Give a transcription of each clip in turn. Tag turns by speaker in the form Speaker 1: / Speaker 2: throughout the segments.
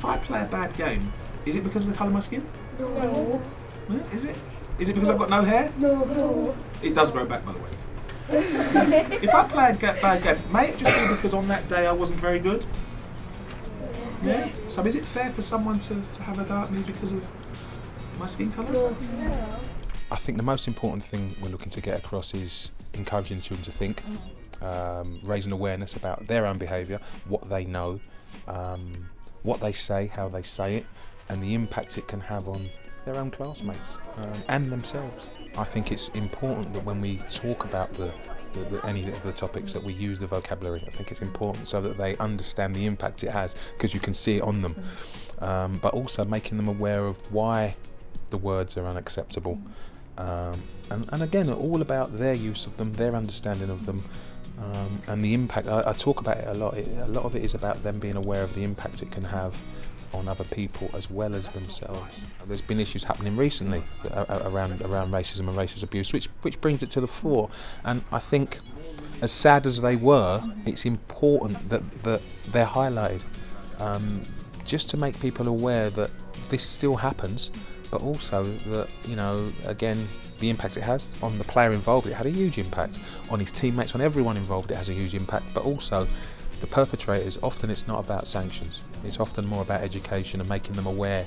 Speaker 1: If I play a bad game, is it because of the colour of my skin?
Speaker 2: No.
Speaker 1: Yeah, is it? Is it because I've got no hair?
Speaker 2: No.
Speaker 1: It does grow back, by the way. If I play a bad game, may it just be because on that day I wasn't very good? Yeah? So is it fair for someone to have a go at me because of my skin colour?
Speaker 2: No.
Speaker 3: I think the most important thing we're looking to get across is encouraging the children to think, raising awareness about their own behaviour, what they know, what they say, how they say it, and the impact it can have on their own classmates and themselves. I think it's important that when we talk about any of the topics that we use the vocabulary. I think it's important so that they understand the impact it has, because you can see it on them, but also making them aware of why the words are unacceptable. And again, all about their use of them, their understanding of them, and the impact. I talk about it a lot. A lot of it is about them being aware of the impact it can have on other people as well as themselves. There's been issues happening recently around racism and racist abuse, which brings it to the fore. And I think, as sad as they were, it's important that they're highlighted, just to make people aware that this still happens, but also that, you know, again, the impact it has on the player involved. It had a huge impact on his teammates, on everyone involved. It has a huge impact, but also the perpetrators. Often it's not about sanctions. It's often more about education and making them aware,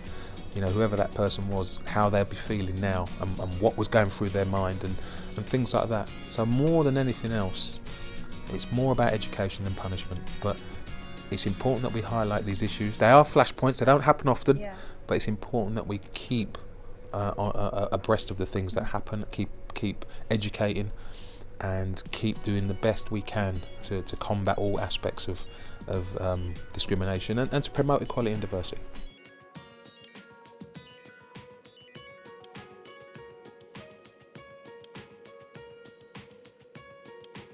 Speaker 3: you know, whoever that person was, how they'll be feeling now, and what was going through their mind, and things like that. So more than anything else, it's more about education than punishment. But it's important that we highlight these issues. They are flashpoints. They don't happen often, but it's important that we keep abreast of the things that happen. Keep educating, and keep doing the best we can to combat all aspects of discrimination and to promote equality and diversity.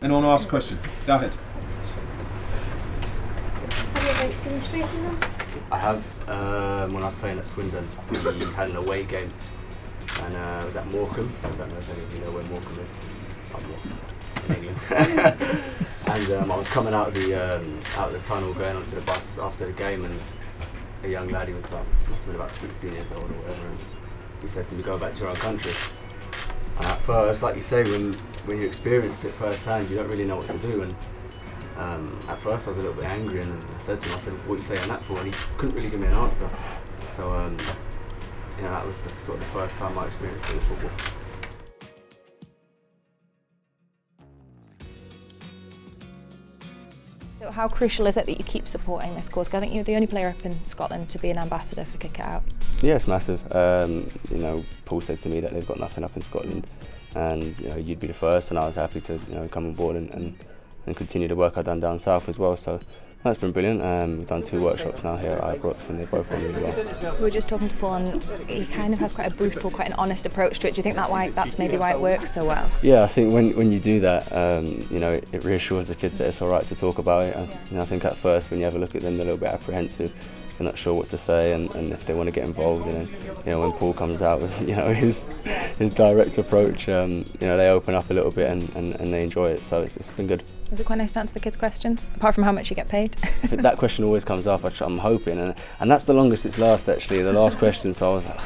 Speaker 1: Anyone want to ask a question? Go ahead.
Speaker 2: Have you ever experienced racism?
Speaker 4: I have. When I was playing at Swindon, we had an away game, and it was at Morecambe. I don't know if any of you know where Morecambe is. I'm lost in England. And I was coming out of the tunnel, going onto the bus after the game, and a young lad, he was must have been about 16 years old or whatever, and he said to me, "Go back to your own country." And at first, like you say, when you experience it firsthand, you don't really know what to do. And at first I was a little bit angry, and I said to him, "What are you saying that for?" And he couldn't really give me an answer. So you know, that was sort of the first time I experienced it in football.
Speaker 5: So how crucial is it that you keep supporting this cause? 'Cause I think you're the only player up in Scotland to be an ambassador for Kick It Out.
Speaker 4: Yeah, it's massive. You know, Paul said to me that they've got nothing up in Scotland, and you know, you'd be the first, and I was happy to, you know, come on board and continue the work I've done down south as well. So that's been brilliant. We've done 2 workshops now here at Ibrox, and they've both gone really well.
Speaker 5: We were just talking to Paul, and he kind of has quite a brutal, quite an honest approach to it. Do you think that's maybe why it works so well?
Speaker 4: Yeah, I think when you do that, you know, it reassures the kids that it's all right to talk about it. You know, I think at first when you have a look at them, they're a little bit apprehensive. They're not sure what to say, and if they want to get involved, and then, you know, when Paul comes out with, you know, his direct approach, you know, they open up a little bit and they enjoy it. So it's been good.
Speaker 5: Is it quite nice to answer the kids' questions, apart from how much you get paid?
Speaker 4: That question always comes up. I'm hoping, and that's the longest it's lasted actually. The last question, so I was like,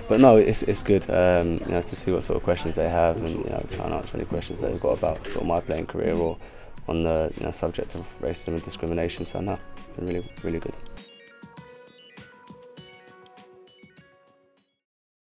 Speaker 4: but no, it's good. You know, to see what sort of questions they have, and you know, try and answer any questions they've got about sort of my playing career or on the, you know, subject of racism and discrimination. So no, it's been really, really good.